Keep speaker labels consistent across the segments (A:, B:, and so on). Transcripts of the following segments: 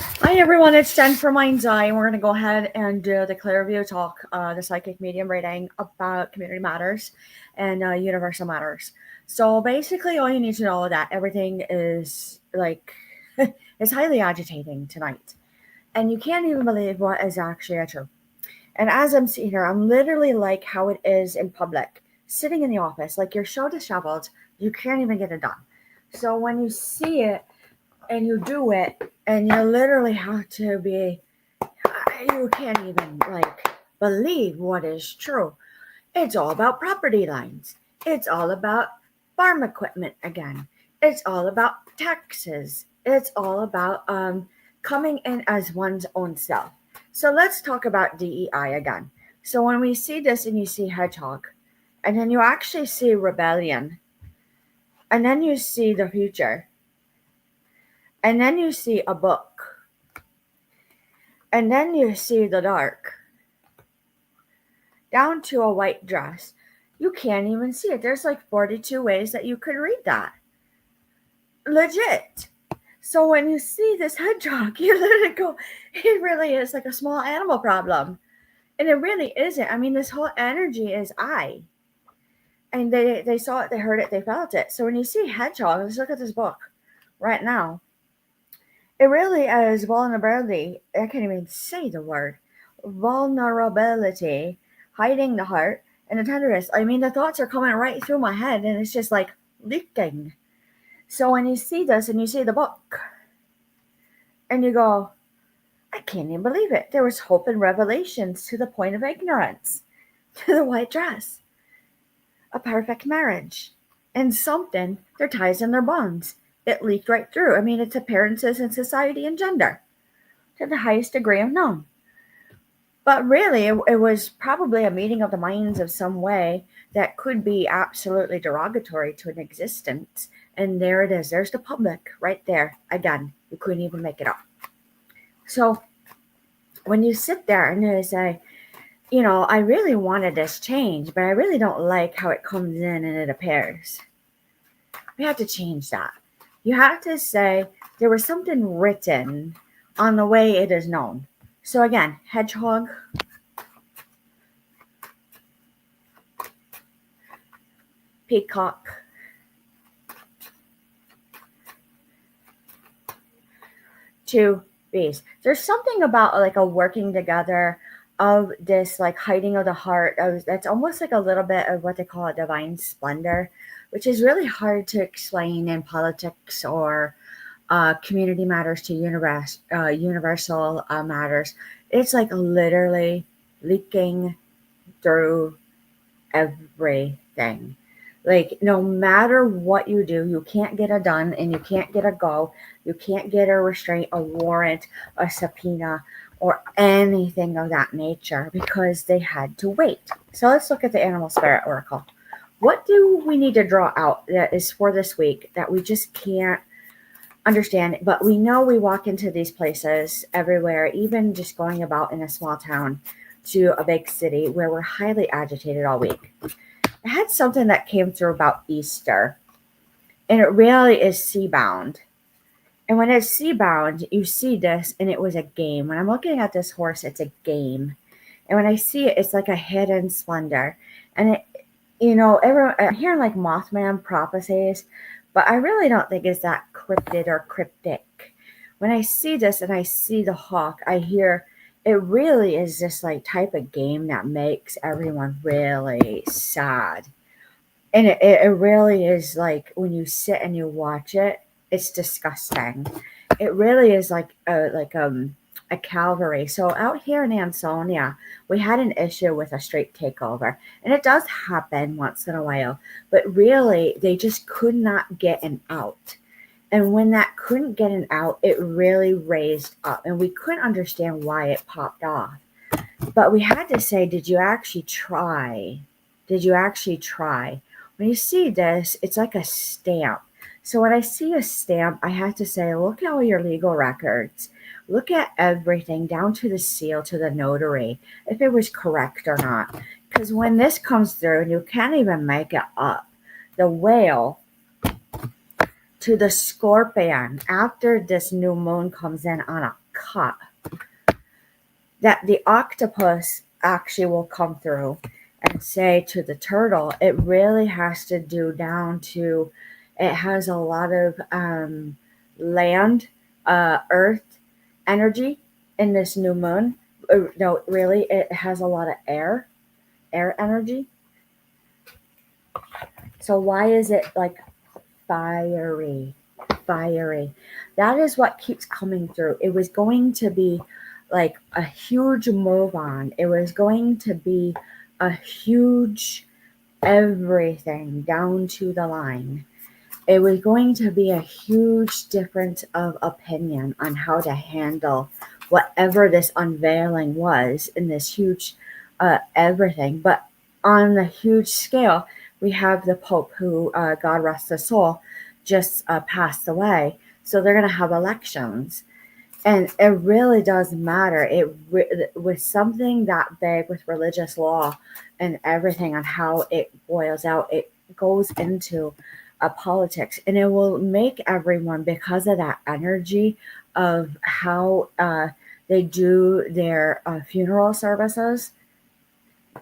A: Hi everyone, it's Jen from Mind's Eye, and we're going to go ahead and do the Clear View Talk, the psychic medium reading about community matters and universal matters. So basically, all you need to know that everything is like is highly agitating tonight, and you can't even believe what is actually true. And as I'm sitting here, I'm literally like how it is in public, sitting in the office, like you're so disheveled, you can't even get it done. So when you see it and you do it, and you literally have to be you can't even believe what is true. It's all about property lines. It's all about farm equipment again. It's all about taxes. It's all about coming in as one's own self. So let's talk about DEI again. So when we see this and you see hedgehog, and then you actually see rebellion, and then you see the future, and then you see a book, and then you see the dark, down to a white dress. You can't even see it. There's like 42 ways that you could read that. Legit. So when you see this hedgehog, you literally go, it really is like a small animal problem. And it really isn't. I mean, this whole energy is I. And they saw it, they heard it, they felt it. So when you see hedgehog, let's look at this book right now. It really is vulnerability. I can't even say the word. Vulnerability, hiding the heart, and the tenderness. I mean, the thoughts are coming right through my head, and it's just like leaking. So when you see this and you see the book, and you go, I can't even believe it. There was hope and revelations to the point of ignorance, to the white dress, a perfect marriage, and something, their ties and their bonds. It leaked right through. I mean, its appearances in society and gender to the highest degree of known. But really, it was probably a meeting of the minds of some way that could be absolutely derogatory to an existence. And there it is. There's the public right there. Again, you couldn't even make it up. So when you sit there and you say, I really wanted this change, but I really don't like how it comes in and it appears. We have to change that. You have to say there was something written on the way it is known. So again, hedgehog, peacock, two bees. There's something about like a working together of this like hiding of the heart. That's almost like a little bit of what they call a divine splendor, which is really hard to explain in politics or community matters to universal matters. It's like literally leaking through everything. Like, no matter what you do, you can't get it done and you can't get a go. You can't get a restraint, a warrant, a subpoena, or anything of that nature because they had to wait. So let's look at the Animal Spirit Oracle. What do we need to draw out that is for this week that we just can't understand? But we know we walk into these places everywhere, even just going about in a small town to a big city where we're highly agitated all week. I had something that came through about Easter, and it really is sea-bound. And when it's sea-bound, you see this, and it was a game. When I'm looking at this horse, it's a game. And when I see it, it's like a hidden splendor. And everyone, I'm hearing like Mothman prophecies, but I really don't think it's that cryptid or cryptic. When I see this and I see the hawk, I hear it really is this like type of game that makes everyone really sad. And it really is like when you sit and you watch it, it's disgusting. It really is like a Calvary. So out here in Ansonia, we had an issue with a street takeover, and it does happen once in a while. But really, they just could not get an out. And when that couldn't get an out, it really raised up, and we couldn't understand why it popped off. But we had to say, did you actually try? Did you actually try? When you see this, it's like a stamp. So when I see a stamp, I have to say, look at all your legal records. Look at everything down to the seal, to the notary, if it was correct or not. Because when this comes through, and you can't even make it up, the whale to the scorpion after this new moon comes in on a cut, that the octopus actually will come through and say to the turtle, it really has to do down to, it has a lot of land, earth energy in this new moon. No, really, it has a lot of air energy. So why is it like fiery? Fiery. That is what keeps coming through. It was going to be like a huge move on. It was going to be a huge everything down to the line. It was going to be a huge difference of opinion on how to handle whatever this unveiling was in this huge everything. But on the huge scale, we have the Pope who, God rest his soul, just passed away. So they're going to have elections. And it really does matter. With something that big, with religious law and everything on how it boils out, it goes into politics, and it will make everyone, because of that energy of how they do their funeral services.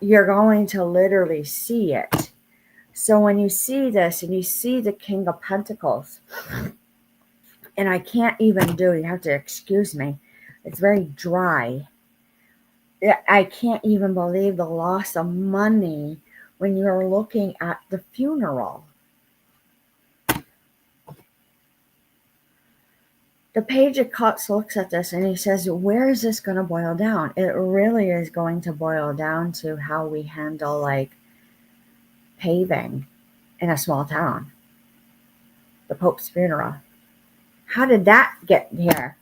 A: You're going to literally see it. So when you see this and you see the King of Pentacles, and I can't even do, you have to excuse me, it's very dry. I can't even believe the loss of money when you're looking at the funeral. The Page of Cups looks at this and he says, where is this going to boil down? It really is going to boil down to how we handle like paving in a small town. The Pope's funeral. How did that get here?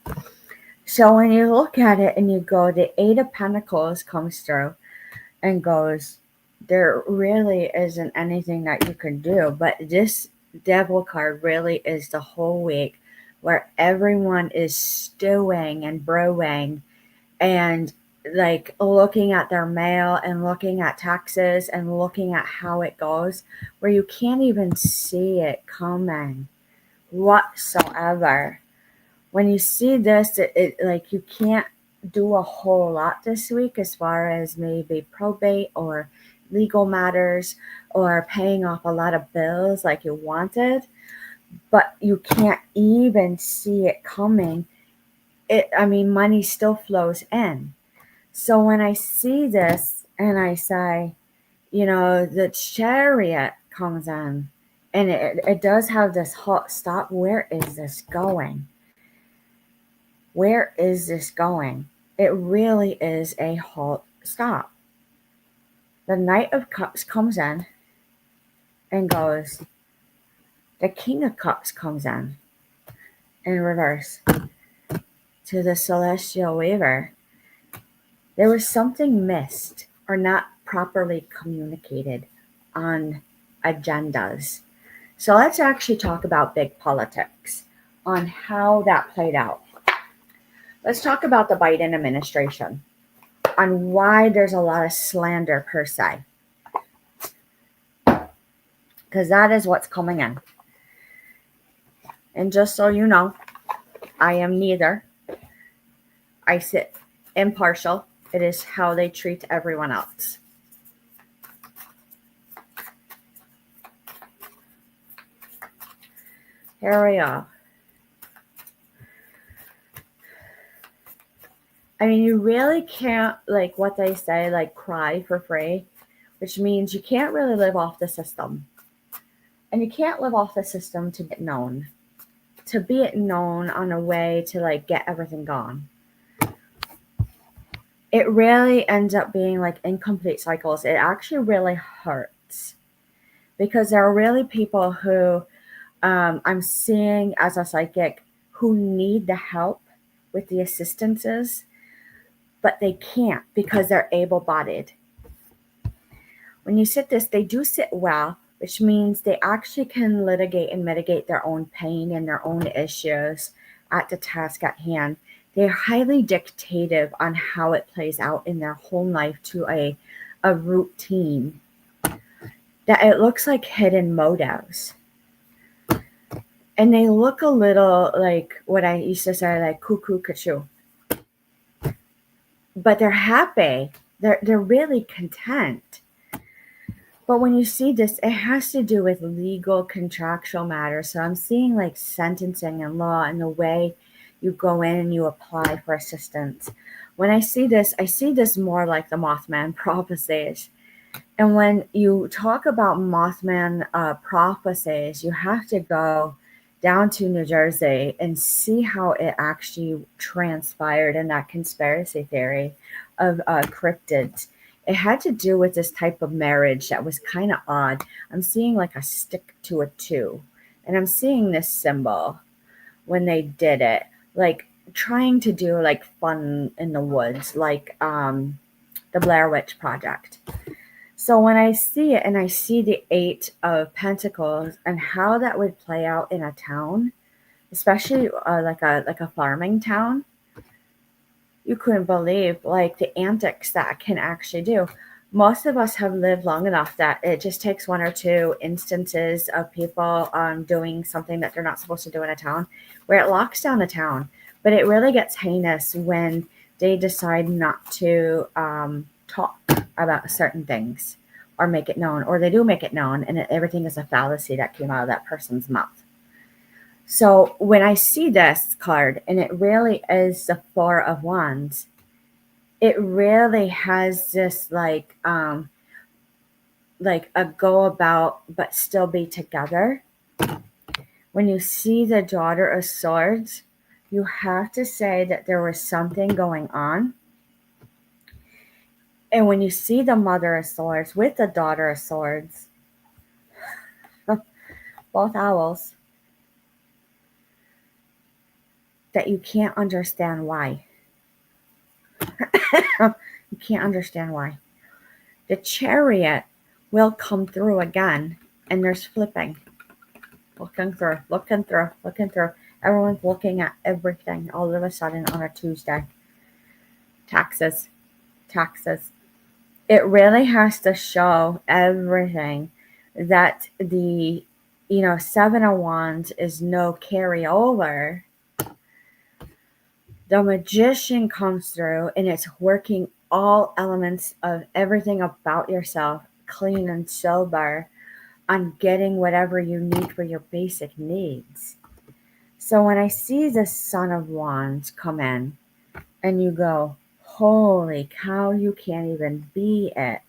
A: So when you look at it and you go, the Eight of Pentacles comes through and goes, there really isn't anything that you can do. But this Devil card really is the whole week where everyone is stewing and brewing and like looking at their mail and looking at taxes and looking at how it goes, where you can't even see it coming whatsoever. When you see this, it like you can't do a whole lot this week as far as maybe probate or legal matters or paying off a lot of bills like you wanted, but you can't even see it coming. Money still flows in. So when I see this and I say, the Chariot comes in and it does have this halt stop. Where is this going? Where is this going? It really is a halt stop. The Knight of Cups comes in and goes. The King of Cups comes in reverse to the Celestial Weaver. There was something missed or not properly communicated on agendas. So let's actually talk about big politics on how that played out. Let's talk about the Biden administration on why there's a lot of slander per se. Because that is what's coming in. And just so you know, I am neither. I sit impartial. It is how they treat everyone else. Here we are. You really can't, like what they say, like cry for free, which means you can't really live off the system. And you can't live off the system to get known. To be it known on a way to like get everything gone. It really ends up being like incomplete cycles. It actually really hurts. Because there are really people who I'm seeing as a psychic who need the help with the assistances, but they can't because they're able-bodied. When you sit this, they do sit well, which means they actually can litigate and mitigate their own pain and their own issues at the task at hand. They're highly dictative on how it plays out in their whole life to a routine. That it looks like hidden motives. And they look a little like what I used to say, like cuckoo cuckoo. but they're happy. They're really content. But when you see this, it has to do with legal contractual matters. So I'm seeing like sentencing and law and the way you go in and you apply for assistance. When I see this more like the Mothman prophecies. And when you talk about Mothman prophecies, you have to go down to New Jersey and see how it actually transpired in that conspiracy theory of cryptids. It had to do with this type of marriage that was kind of odd. I'm seeing like a stick to a two, and I'm seeing this symbol when they did it, like trying to do like fun in the woods, like the Blair Witch Project. So when I see it and I see the Eight of Pentacles and how that would play out in a town, especially like a farming town, you couldn't believe like the antics that can actually do. Most of us have lived long enough that it just takes one or two instances of people doing something that they're not supposed to do in a town where it locks down the town. But it really gets heinous when they decide not to talk about certain things or make it known, or they do make it known and everything is a fallacy that came out of that person's mouth. So when I see this card, and it really is the Four of Wands, it really has this like a go about but still be together. When you see the Daughter of Swords, you have to say that there was something going on. And when you see the Mother of Swords with the Daughter of Swords, both owls, that you can't understand why. You can't understand why. The Chariot will come through again, and there's flipping. Looking through, looking through, looking through. Everyone's looking at everything all of a sudden on a Tuesday. Taxes, taxes. It really has to show everything that the, Seven of Wands is no carryover. The Magician comes through and it's working all elements of everything about yourself clean and sober on getting whatever you need for your basic needs. So when I see the Son of Wands come in and you go, holy cow, you can't even be it.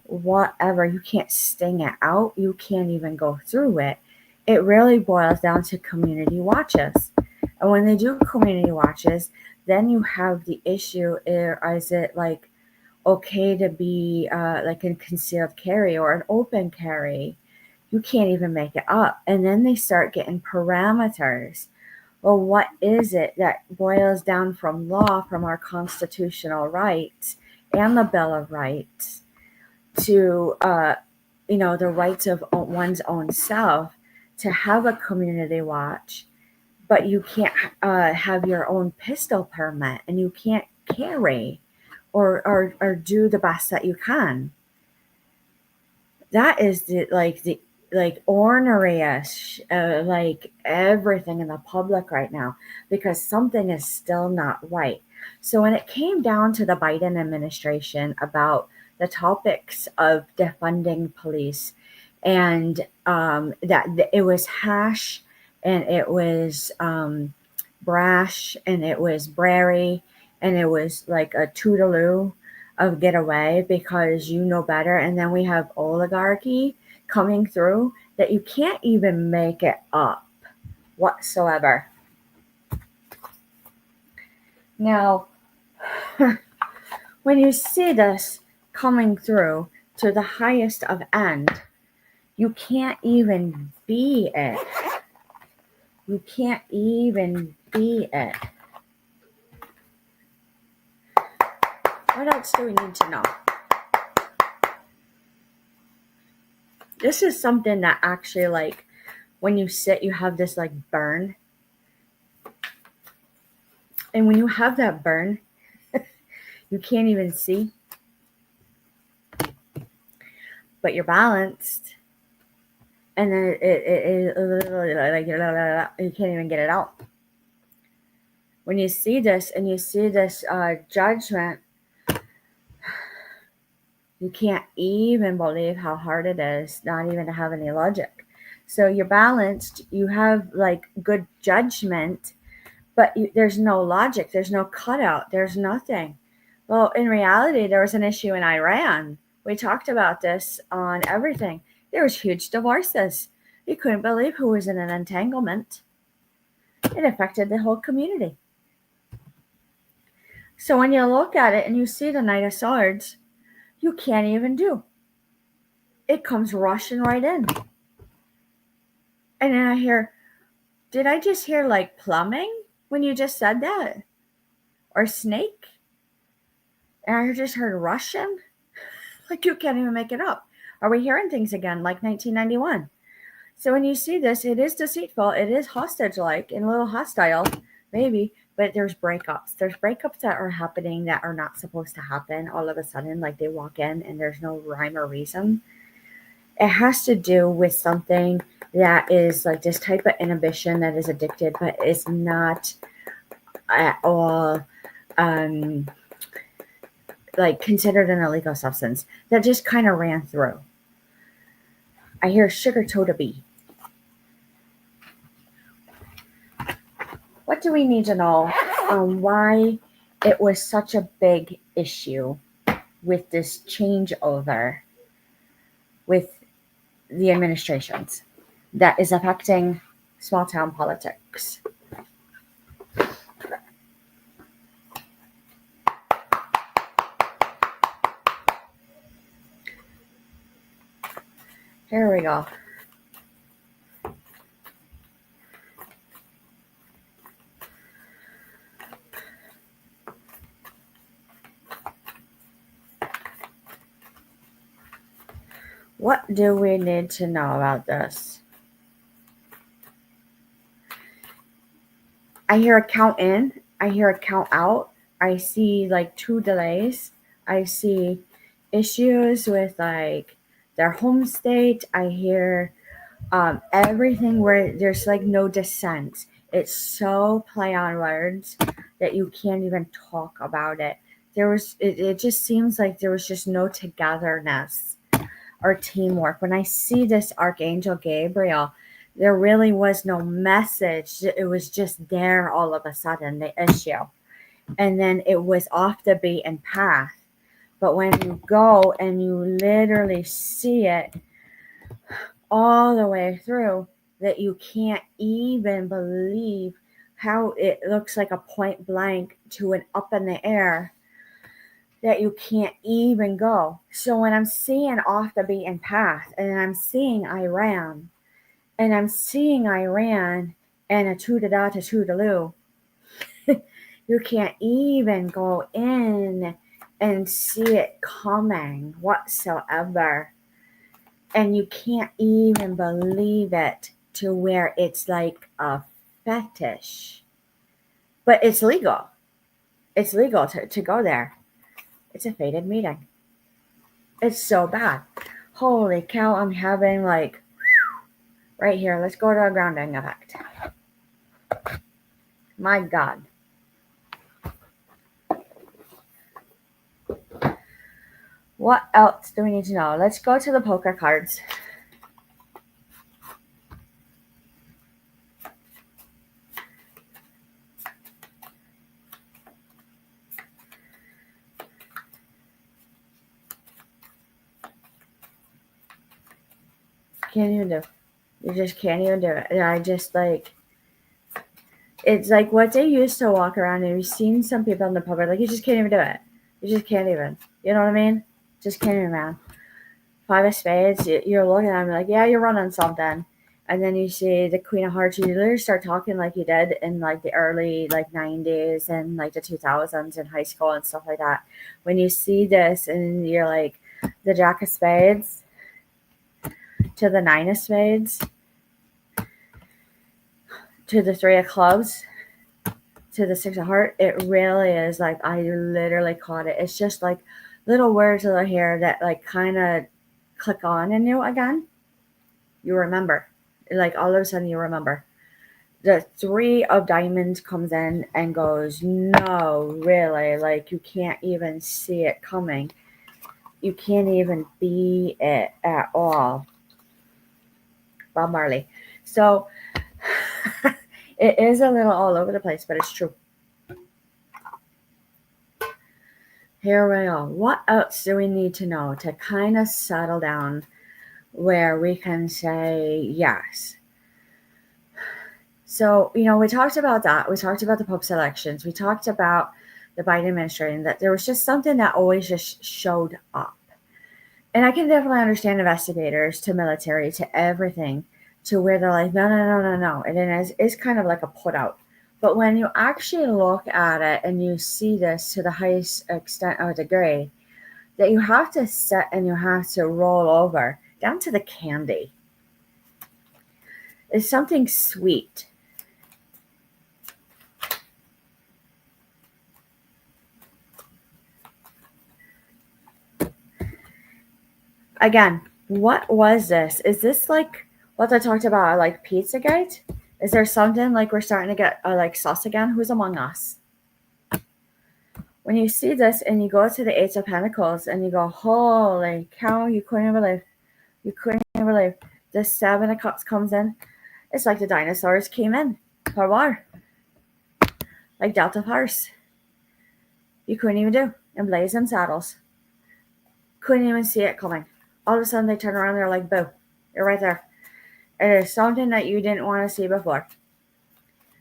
A: Whatever, you can't sting it out. You can't even go through it. It really boils down to community watches. And when they do community watches, then you have the issue, is it like okay to be like a concealed carry or an open carry? You can't even make it up. And then they start getting parameters. Well, what is it that boils down from law, from our constitutional rights and the Bill of Rights to, the rights of one's own self to have a community watch, but you can't have your own pistol permit and you can't carry or do the best that you can. That is the orneriest, like everything in the public right now, because something is still not right. So when it came down to the Biden administration about the topics of defunding police, and that it was hash, and it was brash, and it was brary, and it was like a toodaloo of get away because you know better. And then we have oligarchy coming through that you can't even make it up whatsoever. Now, when you see this coming through to the highest of end, you can't even be it. You can't even be it. What else do we need to know? This is something that actually, like, when you sit, you have this, like, burn. And when you have that burn, you can't even see. But you're balanced. And then you can't even get it out. When you see this and you see this judgment You can't even believe how hard it is not even to have any logic. So you're balanced, you have like good judgment, but there's no logic, there's no cutout, there's nothing. Well, in reality, there was an issue in Iran. We talked about this on everything. There was huge divorces. You couldn't believe who was in an entanglement. It affected the whole community. So when you look at it and you see the Knight of Swords, you can't even do. It comes rushing right in. And then I hear, did I just hear like plumbing when you just said that? Or snake? And I just heard Russian? Like you can't even make it up. Are we hearing things again like 1991? So when you see this, it is deceitful, it is hostage-like and a little hostile, maybe, but there's breakups. There's breakups that are happening that are not supposed to happen all of a sudden, like they walk in and there's no rhyme or reason. It has to do with something that is like this type of inhibition that is addicted, but is not at all like considered an illegal substance. That just kind of ran through. I hear sugar toad bee. What do we need to know on why it was such a big issue with this changeover with the administrations that is affecting small town politics? Here we go. What do we need to know about this? I hear a count in, I hear a count out. I see like 2 delays. I see issues with like their home state. I hear everything where there's like no dissent. It's so play on words that you can't even talk about it. It just seems like there was just no togetherness or teamwork. When I see this Archangel Gabriel, there really was no message. It was just there all of a sudden, the issue. And then it was off the beaten path. But when you go and you literally see it all the way through, that you can't even believe how it looks like a point blank to an up in the air, that you can't even go. So when I'm seeing off the beaten path and I'm seeing Iran and I'm seeing Iran and a toodada to toodaloo, you can't even go in and see it coming whatsoever. And you can't even believe it to where it's like a fetish. But it's legal. It's legal to go there. It's a fated meeting. It's so bad. Holy cow, I'm having like, right here, let's go to a grounding effect. My God. What else do we need to know? Let's go to the poker cards. Can't even do it. You just can't even do it. And I just like, it's like what they used to walk around and you've seen some people in the public, like you just can't even do it. You just can't even. You know what I mean? Just can't even, man. 5 of spades, you're looking at them like, yeah, you're running something. And then you see the Queen of Hearts, you literally start talking like you did in like the early like 90s and like the 2000s in high school and stuff like that. When you see this and you're like the Jack of Spades to the 9 of Spades to the 3 of Clubs to the 6 of Hearts, it really is like I literally caught it. It's just like little words over here that like kind of click on in you again. You remember. Like all of a sudden you remember. The 3 of Diamonds comes in and goes, no, really, like you can't even see it coming. You can't even be it at all. Bob Marley. So it is a little all over the place, but it's true. Here we go. What else do we need to know to kind of settle down where we can say yes? So, we talked about that. We talked about the Pope's elections. We talked about the Biden administration, that there was just something that always just showed up. And I can definitely understand investigators to military to everything to where they're like, no, no, no, no, no. And it is kind of like a put out. But when you actually look at it and you see this to the highest extent or degree, that you have to sit and you have to roll over down to the candy. It's something sweet. Again, what was this? Is this like what I talked about, like Pizzagate? Is there something like we're starting to get like sus again? Who's among us? When you see this and you go to the Eight of Pentacles and you go, holy cow, you couldn't believe, you couldn't believe. The Seven of Cups comes in. It's like the dinosaurs came in for war, like Delta Force. You couldn't even do, and blazing saddles. Couldn't even see it coming. All of a sudden they turn around, they're like, boo, you're right there. It is something that you didn't want to see before.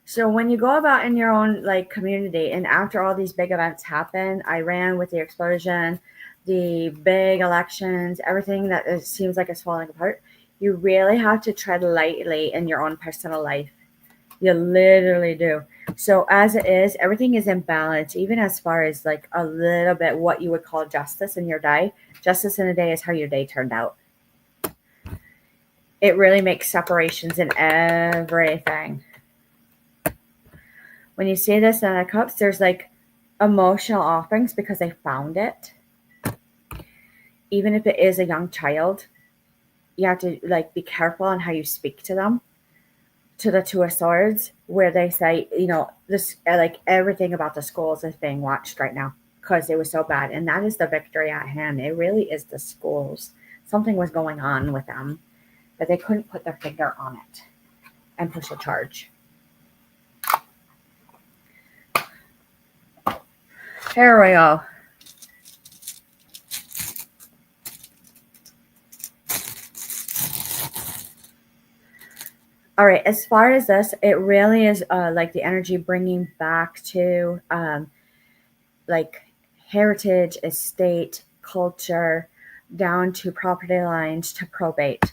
A: So when you go about in your own like community, and after all these big events happen, Iran with the explosion, the big elections, everything that it seems like is falling apart, you really have to tread lightly in your own personal life. You literally do. So as it is, everything is in balance, even as far as like a little bit what you would call justice in your day. Justice in a day is how your day turned out. It really makes separations in everything. When you see this in the cups, there's like emotional offerings because they found it. Even if it is a young child, you have to like be careful on how you speak to them. To the Two of Swords, where they say, this like everything about the schools is being watched right now because it was so bad, and that is the victory at hand. It really is the schools. Something was going on with them, but they couldn't put their finger on it and push a charge. Here we go. All right, as far as this, it really is like the energy bringing back to like heritage, estate, culture, down to property lines to probate.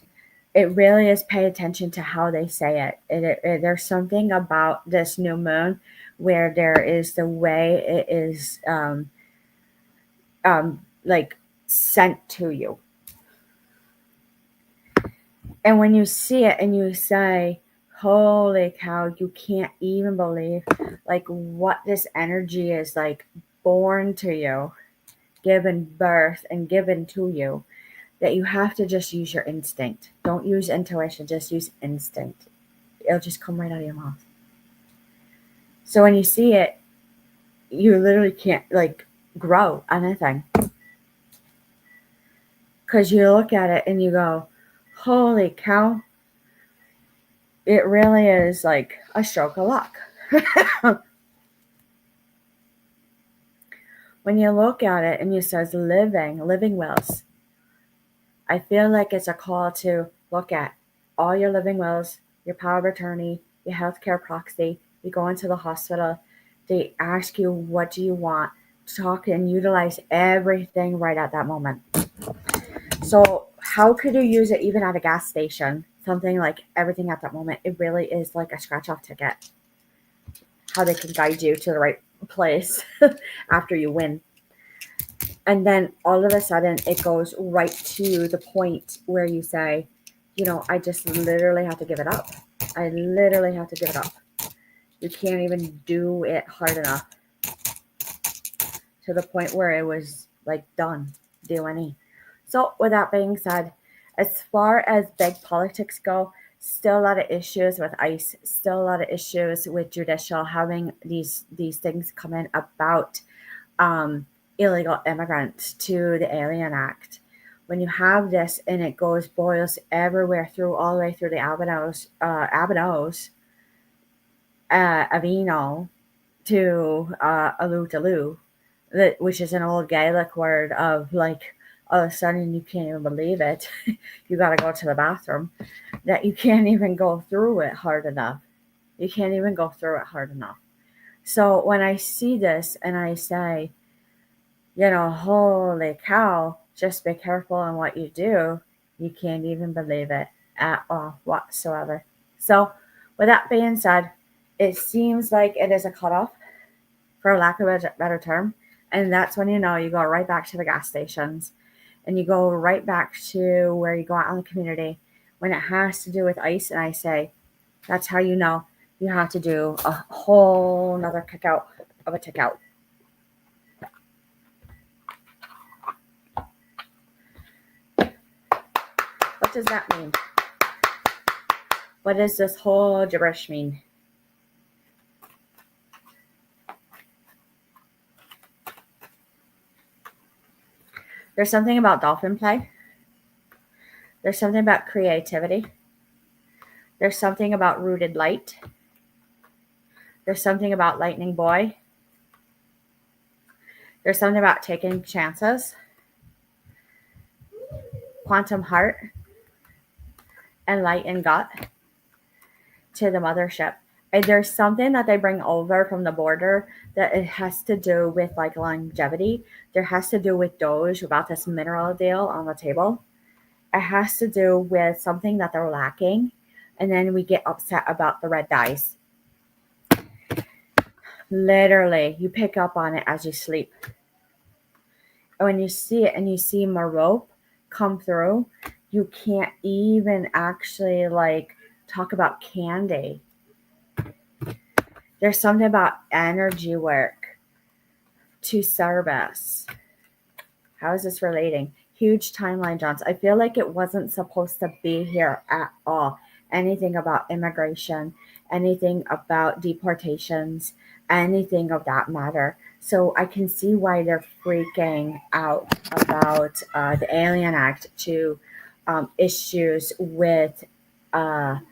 A: It really is pay attention to how they say it. There's something about this new moon where there is the way it is like sent to you. And when you see it and you say, holy cow, you can't even believe like what this energy is like born to you, given birth and given to you, that you have to just use your instinct. Don't use intuition, just use instinct. It'll just come right out of your mouth. So when you see it, you literally can't like grow anything. Because you look at it and you go, holy cow, it really is like a stroke of luck. When you look at it and it says living wills, I feel like it's a call to look at all your living wills, your power of attorney, your healthcare proxy. You go into the hospital, they ask you, what do you want? Talk and utilize everything right at that moment. So how could you use it even at a gas station? Something like everything at that moment. It really is like a scratch off ticket. How they can guide you to the right place after you win. And then all of a sudden it goes right to the point where you say, I just literally have to give it up. I literally have to give it up. You can't even do it hard enough. To the point where it was like done. Do any. So with that being said, as far as big politics go, still a lot of issues with ICE, still a lot of issues with judicial having these things come in about illegal immigrants to the Alien Act. When you have this and it boils everywhere through, all the way through the Avino to Alutalu, which is an old Gaelic word of like, all of a sudden you can't even believe it. You got to go to the bathroom. That you can't even go through it hard enough. You can't even go through it hard enough. So when I see this and I say, holy cow, just be careful in what you do, you can't even believe it at all whatsoever. So, with that being said, it seems like it is a cutoff, for lack of a better term. And that's when you go right back to the gas stations and you go right back to where you go out in the community when it has to do with ICE. And I say, that's how you know you have to do a whole nother kick out of a tick out. What does that mean? What does this whole gibberish mean? There's something about dolphin play. There's something about creativity. There's something about rooted light. There's something about Lightning Boy. There's something about taking chances. Quantum Heart and Light and Gut to the mothership. And there's something that they bring over from the border that it has to do with like longevity. There has to do with Doge, about this mineral deal on the table. It has to do with something that they're lacking. And then we get upset about the red dyes. Literally, you pick up on it as you sleep. And when you see it and you see Marope come through, you can't even actually like talk about candy. There's something about energy work to service. How is this relating? Huge timeline jumps. I feel like it wasn't supposed to be here at all. Anything about immigration, anything about deportations, anything of that matter. So I can see why they're freaking out about the Alien Act to issues with ICE.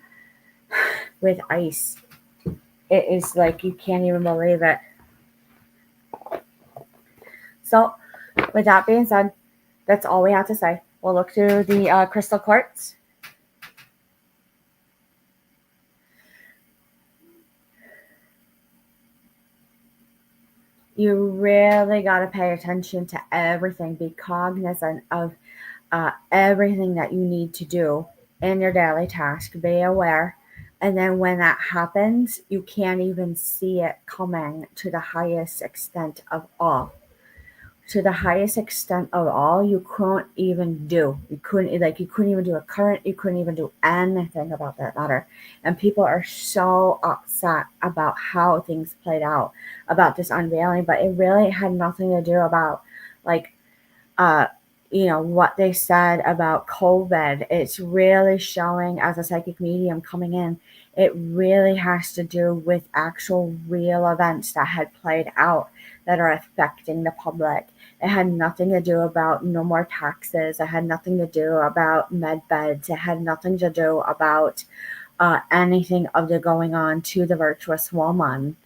A: It is like you can't even believe it. So, with that being said, that's all we have to say. We'll look through the crystal quartz. You really got to pay attention to everything. Be cognizant of everything that you need to do in your daily task. Be aware. And then when that happens, you can't even see it coming to the highest extent of all. To the highest extent of all, you couldn't even do. You couldn't even do a current. You couldn't even do anything about that matter. And people are so upset about how things played out, about this unveiling. But it really had nothing to do about like what they said about COVID. It's really showing, as a psychic medium coming in, it really has to do with actual real events that had played out that are affecting the public. It had nothing to do about no more taxes. It had nothing to do about med beds. It had nothing to do about anything of the going on to the virtuous woman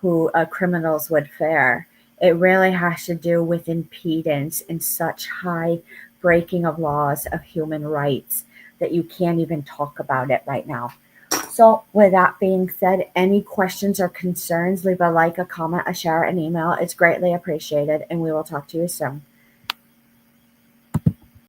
A: who criminals would fear. It really has to do with impedance and such high breaking of laws of human rights that you can't even talk about it right now. So with that being said, any questions or concerns, leave a like, a comment, a share, an email. It's greatly appreciated, and we will talk to you soon.